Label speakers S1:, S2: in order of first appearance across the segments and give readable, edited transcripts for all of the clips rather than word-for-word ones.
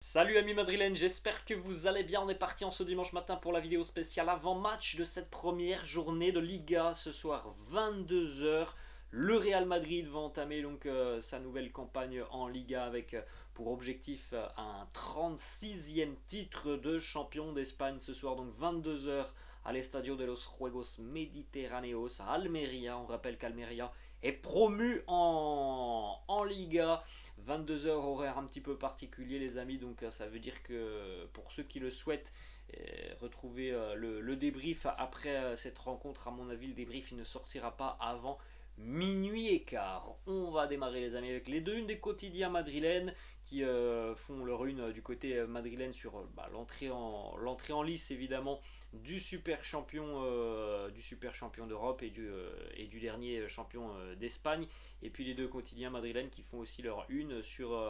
S1: Salut amis madrilènes, j'espère que vous allez bien. On est parti en ce dimanche matin pour la vidéo spéciale avant-match de cette première journée de Liga. Ce soir 22 h, le Real Madrid va entamer sa nouvelle campagne en Liga avec pour objectif un 36e titre de champion d'Espagne. Ce soir donc 22 h à l'Estadio de los Juegos Mediterráneos à Almeria. On rappelle qu'Almeria est promu en Liga. 22 heures, horaire un petit peu particulier les amis, donc ça veut dire que pour ceux qui le souhaitent, retrouver le débrief après cette rencontre, à mon avis le débrief il ne sortira pas avant minuit et quart. On va démarrer les amis avec les deux unes des quotidiens madrilènes qui font leur une du côté madrilène sur l'entrée en lice évidemment du super champion d'Europe et du dernier champion d'Espagne. Et puis les deux quotidiens madrilènes qui font aussi leur une sur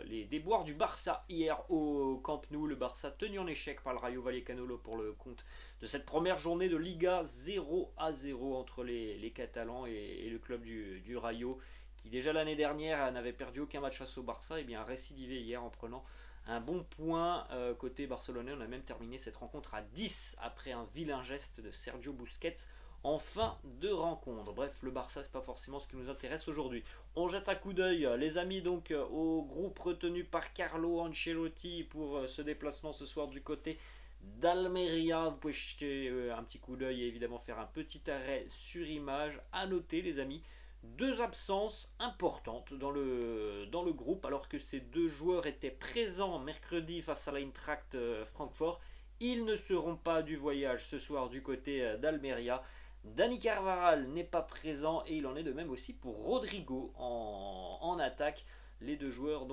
S1: les déboires du Barça hier au Camp Nou. Le Barça tenu en échec par le Rayo Vallecano pour le compte de cette première journée de Liga, 0-0 entre les Catalans et le club du Rayo, qui déjà l'année dernière n'avait perdu aucun match face au Barça, et bien a récidivé hier en prenant un bon point côté barcelonais. On a même terminé cette rencontre à 10 après un vilain geste de Sergio Busquets en fin de rencontre. Bref, le Barça, c'est pas forcément ce qui nous intéresse aujourd'hui. On jette un coup d'œil, les amis, donc au groupe retenu par Carlo Ancelotti pour ce déplacement ce soir du côté d'Almeria. Vous pouvez jeter un petit coup d'œil et évidemment faire un petit arrêt sur image. À noter, les amis, deux absences importantes dans le groupe, alors que ces deux joueurs étaient présents mercredi face à l'Eintracht Francfort. Ils ne seront pas du voyage ce soir du côté d'Almeria. Dani Carvajal n'est pas présent et il en est de même aussi pour Rodrigo en attaque. Les deux joueurs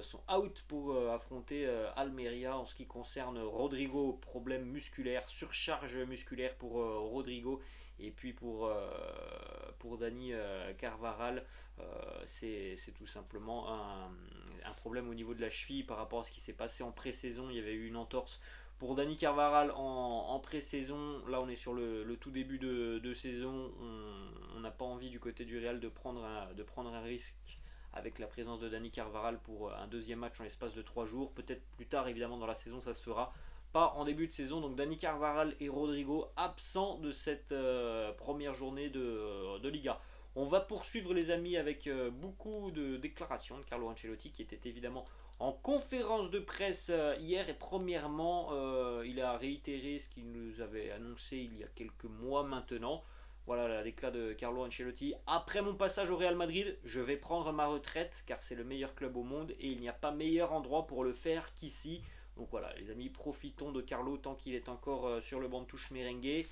S1: sont out pour affronter Almeria. En ce qui concerne Rodrigo, problème musculaire, surcharge musculaire pour Rodrigo. Et puis pour Dani Carvajal, c'est tout simplement un problème au niveau de la cheville par rapport à ce qui s'est passé en pré-saison. Il y avait eu une entorse pour Dani Carvajal en pré-saison. Là on est sur le tout début de saison. On n'a pas envie du côté du Real de prendre un risque avec la présence de Dani Carvajal pour un deuxième match en l'espace de 3 jours. Peut-être plus tard évidemment dans la saison ça se fera, pas en début de saison. Donc Dani Carvajal et Rodrigo absents de cette première journée de Liga. On va poursuivre les amis avec beaucoup de déclarations de Carlo Ancelotti qui était évidemment en conférence de presse hier. Et premièrement, il a réitéré ce qu'il nous avait annoncé il y a quelques mois maintenant. Voilà la déclaration de Carlo Ancelotti. Après mon passage au Real Madrid, je vais prendre ma retraite car c'est le meilleur club au monde et il n'y a pas meilleur endroit pour le faire qu'ici. Donc voilà les amis, profitons de Carlo tant qu'il est encore sur le banc de touche merengue.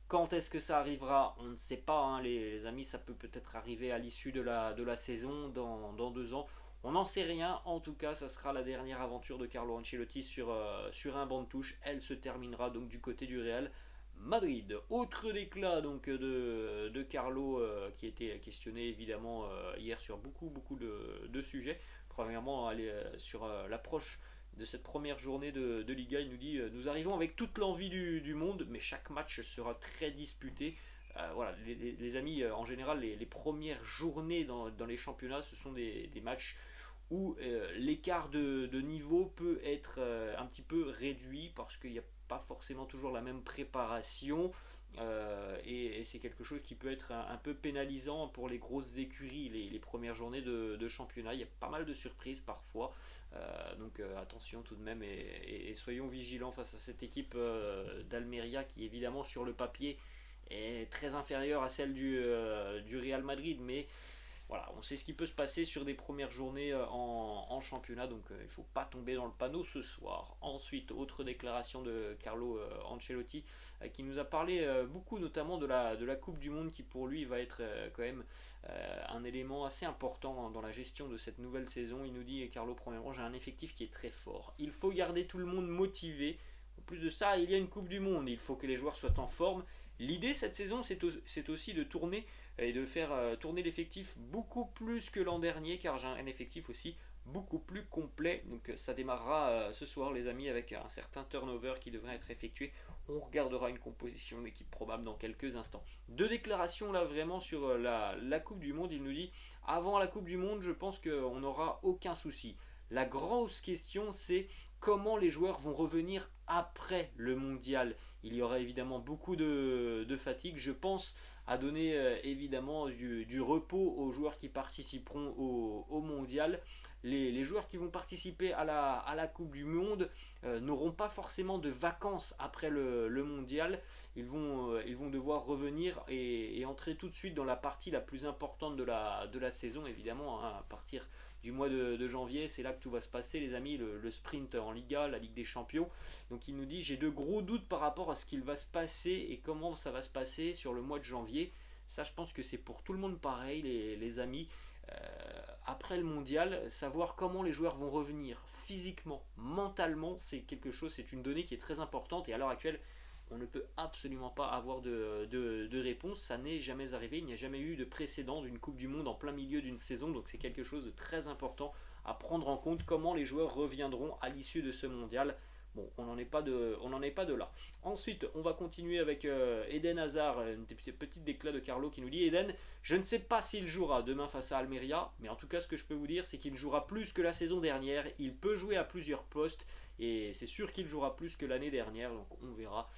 S1: Quand est-ce que ça arrivera? On ne sait pas, hein, les amis. Ça peut peut-être arriver à l'issue de la saison, dans 2 ans. On n'en sait rien. En tout cas, ça sera la dernière aventure de Carlo Ancelotti sur un banc de touche. Elle se terminera donc du côté du Real Madrid. Autre déclat de Carlo qui était questionné évidemment hier sur beaucoup de sujets. Premièrement, sur l'approche de cette première journée de Liga, il nous dit nous arrivons avec toute l'envie du monde, mais chaque match sera très disputé. Voilà, les amis, en général, les premières journées dans les championnats, ce sont des matchs où l'écart de niveau peut être un petit peu réduit parce qu'il n'y a pas forcément toujours la même préparation et c'est quelque chose qui peut être un peu pénalisant pour les grosses écuries les premières journées de championnat. Il y a pas mal de surprises parfois, attention tout de même et soyons vigilants face à cette équipe d'Almeria qui évidemment sur le papier est très inférieure à celle du Real Madrid, mais voilà, on sait ce qui peut se passer sur des premières journées en championnat, donc il ne faut pas tomber dans le panneau ce soir. Ensuite, autre déclaration de Carlo Ancelotti qui nous a parlé beaucoup notamment de la Coupe du Monde qui pour lui va être quand même un élément assez important dans la gestion de cette nouvelle saison. Il nous dit, Carlo, premièrement, j'ai un effectif qui est très fort. Il faut garder tout le monde motivé. En plus de ça, il y a une Coupe du Monde, il faut que les joueurs soient en forme. L'idée cette saison, c'est aussi de tourner et de faire tourner l'effectif beaucoup plus que l'an dernier, car j'ai un effectif aussi beaucoup plus complet. Donc ça démarrera ce soir les amis avec un certain turnover qui devrait être effectué. On regardera une composition d'équipe probable dans quelques instants. Deux déclarations là vraiment sur la Coupe du Monde. Il nous dit avant la Coupe du Monde, je pense qu'on n'aura aucun souci. La grosse question, c'est comment les joueurs vont revenir après le mondial. Il y aura évidemment beaucoup de fatigue. Je pense à donner évidemment du repos aux joueurs qui participeront au mondial. Les joueurs qui vont participer à la Coupe du Monde n'auront pas forcément de vacances après le mondial. Ils vont devoir revenir et entrer tout de suite dans la partie la plus importante de la saison, évidemment, hein, à partir du mois de janvier. C'est là que tout va se passer, les amis, le sprint en Liga, la Ligue des Champions. Donc il nous dit, j'ai de gros doutes par rapport à ce qu'il va se passer et comment ça va se passer sur le mois de janvier. Ça, je pense que c'est pour tout le monde pareil, les amis. Après le mondial, savoir comment les joueurs vont revenir physiquement, mentalement, c'est quelque chose, c'est une donnée qui est très importante et à l'heure actuelle, on ne peut absolument pas avoir de réponse. Ça n'est jamais arrivé, il n'y a jamais eu de précédent d'une Coupe du Monde en plein milieu d'une saison, donc c'est quelque chose de très important à prendre en compte, comment les joueurs reviendront à l'issue de ce mondial. Bon, on n'en est pas de là. Ensuite, on va continuer avec Eden Hazard, une petite déclat de Carlo qui nous dit: Eden, je ne sais pas s'il jouera demain face à Almeria, mais en tout cas, ce que je peux vous dire, c'est qu'il jouera plus que la saison dernière. Il peut jouer à plusieurs postes et c'est sûr qu'il jouera plus que l'année dernière. Donc, on verra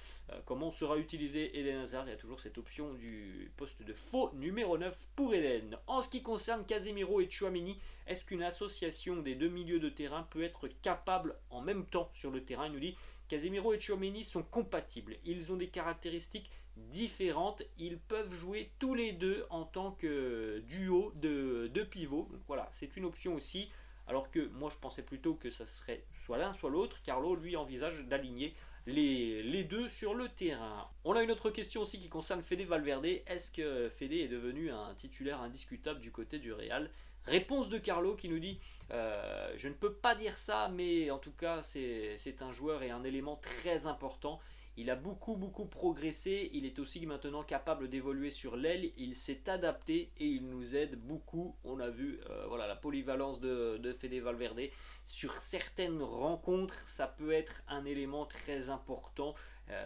S1: comment sera utilisé Eden Hazard. Il y a toujours cette option du poste de faux numéro 9 pour Eden. En ce qui concerne Casemiro et Tchouaméni, est-ce qu'une association des deux milieux de terrain peut être capable en même temps sur le terrain? Il nous dit: Casemiro et Tchouaméni sont compatibles. Ils ont des caractéristiques différentes. Ils peuvent jouer tous les deux en tant que duo de pivots. Donc voilà, c'est une option aussi. Alors que moi, je pensais plutôt que ça serait soit l'un, soit l'autre. Carlo, lui, envisage d'aligner les deux sur le terrain. On a une autre question aussi qui concerne Fede Valverde. Est-ce que Fede est devenu un titulaire indiscutable du côté du Real? Réponse de Carlo qui nous dit: je ne peux pas dire ça, mais en tout cas c'est un joueur et un élément très important. Il a beaucoup progressé, il est aussi maintenant capable d'évoluer sur l'aile, il s'est adapté et il nous aide beaucoup. On a vu voilà, la polyvalence de Fede Valverde. Sur certaines rencontres, ça peut être un élément très important.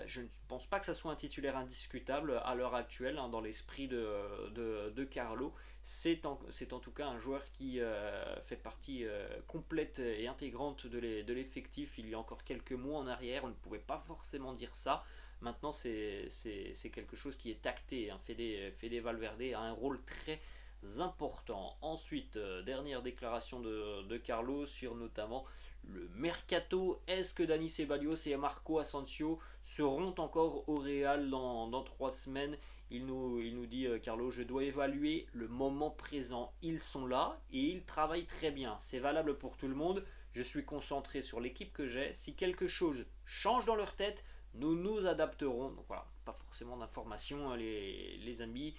S1: Je ne pense pas que ça soit un titulaire indiscutable à l'heure actuelle, hein, dans l'esprit de Carlo. C'est en tout cas un joueur qui fait partie complète et intégrante de l'effectif. Il y a encore quelques mois en arrière, on ne pouvait pas forcément dire ça. Maintenant, c'est quelque chose qui est acté, hein. Fede Valverde a un rôle très important. Ensuite, dernière déclaration de Carlo sur notamment le mercato. Est-ce que Dani Ceballos et Marco Asensio seront encore au Real dans 3 semaines? Il nous dit, Carlo: je dois évaluer le moment présent. Ils sont là et ils travaillent très bien. C'est valable pour tout le monde. Je suis concentré sur l'équipe que j'ai. Si quelque chose change dans leur tête, nous nous adapterons. Donc voilà, pas forcément d'informations, hein, les amis.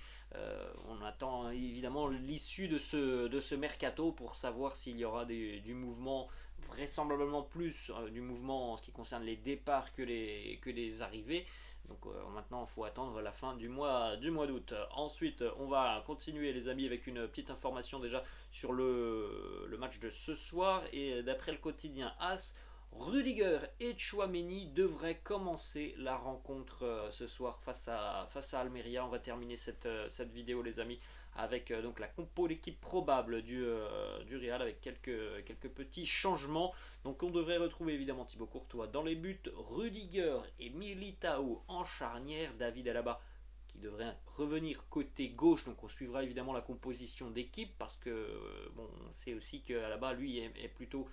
S1: On attend évidemment l'issue de ce mercato pour savoir s'il y aura du mouvement, vraisemblablement plus du mouvement en ce qui concerne les départs que les arrivées. Donc maintenant, il faut attendre la fin du mois d'août. Ensuite, on va continuer, les amis, avec une petite information déjà sur le match de ce soir. Et d'après le quotidien AS, Rudiger et Tchouaméni devraient commencer la rencontre ce soir face à Almeria. On va terminer cette vidéo, les amis, avec donc la compo d'équipe probable du Real, avec quelques petits changements. Donc on devrait retrouver évidemment Thibaut Courtois dans les buts, Rudiger et Militao en charnière, David Alaba qui devrait revenir côté gauche. Donc on suivra évidemment la composition d'équipe parce que bon, on sait aussi qu'Alaba lui est plutôt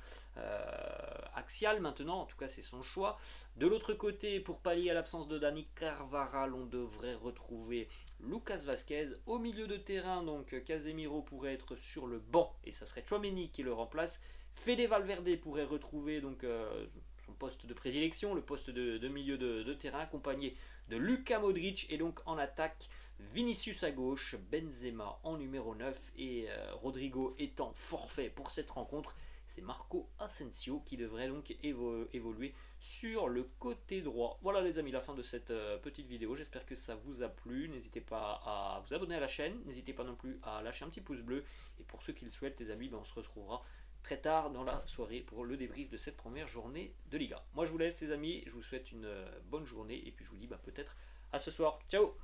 S1: axial maintenant, en tout cas c'est son choix. De l'autre côté, pour pallier à l'absence de Dani Carvajal, on devrait retrouver Lucas Vazquez au milieu de terrain. Donc Casemiro pourrait être sur le banc et ça serait Tchouaméni qui le remplace. Fede Valverde pourrait retrouver donc son poste de prédilection, le poste de milieu de terrain, accompagné de Luka Modric, et donc en attaque Vinicius à gauche, Benzema en numéro 9 et Rodrigo étant forfait pour cette rencontre, c'est Marco Asensio qui devrait donc évoluer sur le côté droit. Voilà les amis, la fin de cette petite vidéo. J'espère que ça vous a plu. N'hésitez pas à vous abonner à la chaîne. N'hésitez pas non plus à lâcher un petit pouce bleu. Et pour ceux qui le souhaitent, les amis, on se retrouvera très tard dans la soirée pour le débrief de cette première journée de Liga. Moi je vous laisse les amis, je vous souhaite une bonne journée et puis je vous dis peut-être à ce soir. Ciao!